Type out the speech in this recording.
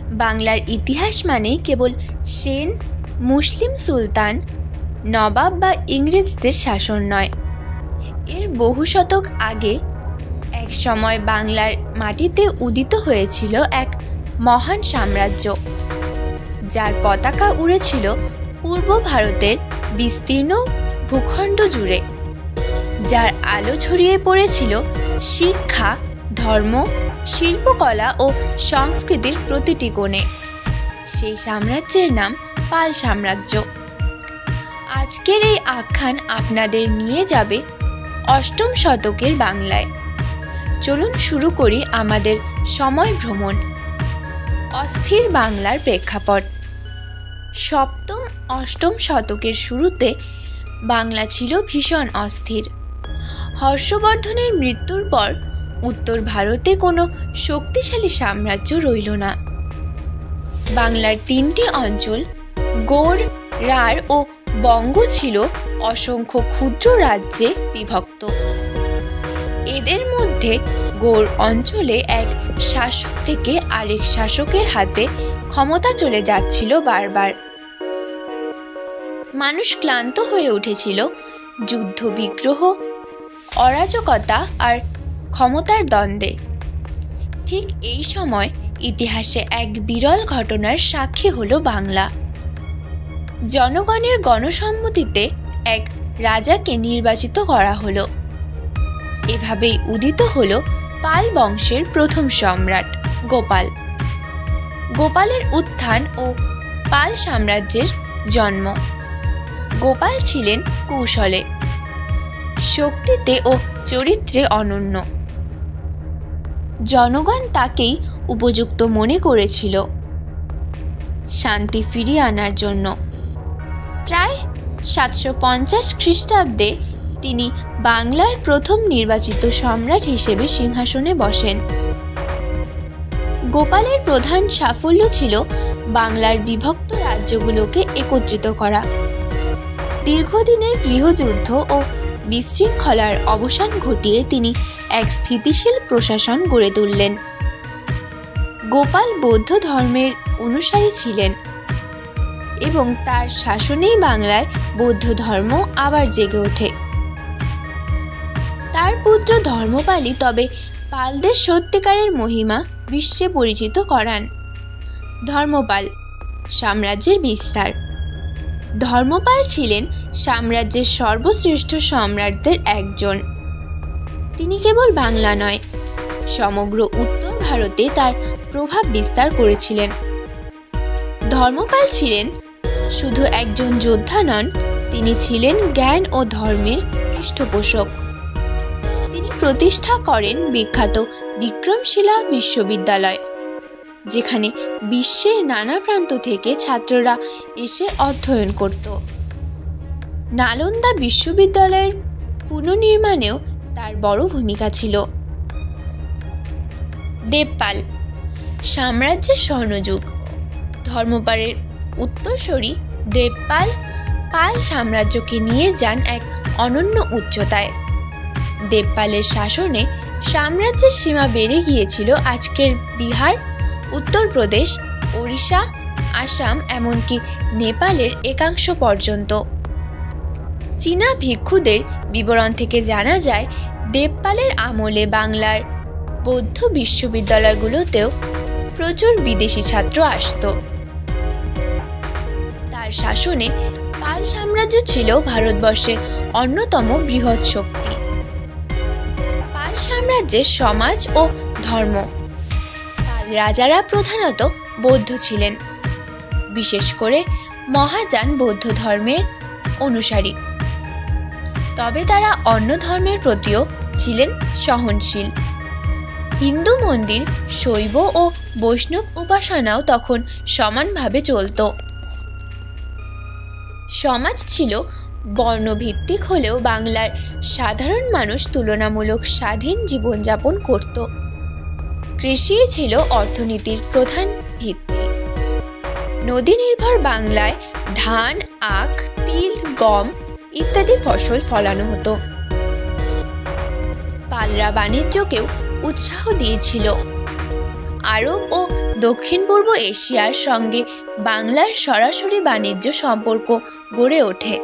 বাংলার ইতিহাস মানেই কেবল সেন, মুসলিম সুলতান, নবাব বা ইংরেজদের শাসন নয়। এর বহু শতক আগে এক সময় বাংলার মাটিতে উদিত হয়েছিল এক মহান সাম্রাজ্য, যার পতাকা উড়েছিল পূর্ব ভারতের বিস্তীর্ণ ভূখণ্ড জুড়ে, যার আলো ছড়িয়ে পড়েছিল শিক্ষা, ধর্ম, শিল্পকলা ও সংস্কৃতির প্রতিটি কোণে। সেই সাম্রাজ্যের নাম পাল সাম্রাজ্য। আজকের এই আখ্যান আপনাদের নিয়ে যাবে অষ্টম শতকের বাংলায়। চলুন শুরু করি আমাদের সময় ভ্রমণ। অস্থির বাংলার প্রেক্ষাপট। সপ্তম অষ্টম শতকের শুরুতে বাংলা ছিল ভীষণ অস্থির। হর্ষবর্ধনের মৃত্যুর পর উত্তর ভারতে কোনো শক্তিশালী সাম্রাজ্য রইল না। বাংলার তিনটি অঞ্চল গৌড়, রাঢ় ও বঙ্গ ছিল অসংখ্য ক্ষুদ্র রাজ্যে বিভক্ত। এদের মধ্যে গৌড় অঞ্চলে এক শাসক থেকে আরেক শাসকের হাতে ক্ষমতা চলে যাচ্ছিল বারবার। মানুষ ক্লান্ত হয়ে উঠেছিল যুদ্ধ বিগ্রহ, অরাজকতা আর ক্ষমতার দ্বন্দ্বে। ঠিক এই সময় ইতিহাসে এক বিরল ঘটনার সাক্ষী হলো বাংলা। জনগণের গণসম্মতিতে এক রাজাকে নির্বাচিত করা হলো। এভাবেই উদিত হলো পাল বংশের প্রথম সম্রাট গোপাল। গোপালের উত্থান ও পাল সাম্রাজ্যের জন্ম। গোপাল ছিলেন কৌশলে, শক্তিতে ও চরিত্রে অনন্য। জনগণ তাকেই উপযুক্ত মনে করেছিল শান্তি ফিরিয়ে আনার জন্য। প্রায় 750 খ্রিস্টাব্দে তিনি বাংলার প্রথম নির্বাচিত সম্রাট হিসেবে সিংহাসনে বসেন। গোপালের প্রধান সাফল্য ছিল বাংলার বিভক্ত রাজ্যগুলোকে একত্রিত করা। দীর্ঘদিনের গৃহযুদ্ধ ও বিশৃঙ্খলার অবসান ঘটিয়ে তিনি এক স্থিতিশীল প্রশাসন গড়ে তুললেন। গোপাল বৌদ্ধ ধর্মের অনুসারী ছিলেন এবং তার শাসনেই বাংলায় বৌদ্ধ ধর্ম আবার জেগে ওঠে। তার পুত্র ধর্মপালই তবে পালদের সত্যিকারের মহিমা বিশ্বে পরিচিত করান। ধর্মপাল সাম্রাজ্যের বিস্তার। ধর্মপাল ছিলেন সাম্রাজ্যের সর্বশ্রেষ্ঠ সম্রাটদের একজন। তিনি কেবল বাংলা নয়, সমগ্র উত্তর ভারতে তার প্রভাব বিস্তার করেছিলেন। ধর্মপাল ছিলেন শুধু একজন যোদ্ধা নন, তিনি ছিলেন জ্ঞান ও ধর্মের পৃষ্ঠপোষক। তিনি প্রতিষ্ঠা করেন বিখ্যাত বিক্রমশিলা বিশ্ববিদ্যালয়, যেখানে বিশ্বের নানা প্রান্ত থেকে ছাত্ররা এসে অধ্যয়ন করত। নালন্দা বিশ্ববিদ্যালয়ের পুনর্নির্মাণেও তার বড় ভূমিকা ছিল। দেবপাল সাম্রাজ্যের স্বর্ণযুগ। ধর্মপালের উত্তরসূরি দেবপাল পাল সাম্রাজ্যকে নিয়ে যান এক অনন্য উচ্চতায়। দেবপালের শাসনে সাম্রাজ্যের সীমা বেড়ে গিয়েছিল আজকের বিহার, উত্তরপ্রদেশ, ওড়িশা, আসাম, এমনকি নেপালের একাংশ পর্যন্ত। চীনা ভিক্ষুদের বিবরণ থেকে জানা যায় দেবপালের আমলে বাংলার বৌদ্ধ বিশ্ববিদ্যালয়গুলোতেও প্রচুর বিদেশি ছাত্র আসত। তার শাসনে পাল সাম্রাজ্য ছিল ভারতবর্ষের অন্যতম বৃহৎ শক্তি। পাল সাম্রাজ্যের সমাজ ও ধর্ম। পাল রাজারা প্রধানত বৌদ্ধ ছিলেন, বিশেষ করে মহাযান বৌদ্ধ ধর্মের অনুসারী। তবে তারা অন্য ধর্মের প্রতিও ছিলেন সহনশীল। হিন্দু মন্দির, শৈব ও বৈষ্ণব উপাসনাও তখন সমানভাবে চলত। সমাজ ছিল বর্ণভিত্তিক হলেও বাংলার সাধারণ মানুষ তুলনামূলক স্বাধীন জীবনযাপন করত। কৃষি ছিল অর্থনীতির প্রধান ভিত্তি। নদী নির্ভর বাংলায় ধান, আখ, তিল, গম ইত্যাদি ফসল ফলানো হতো। পালরা বাণিজ্যকেও উৎসাহ দিয়েছিল। আরব ও দক্ষিণ পূর্ব এশিয়ার সঙ্গে বাংলার সরাসরি বাণিজ্য সম্পর্ক গড়ে ওঠে।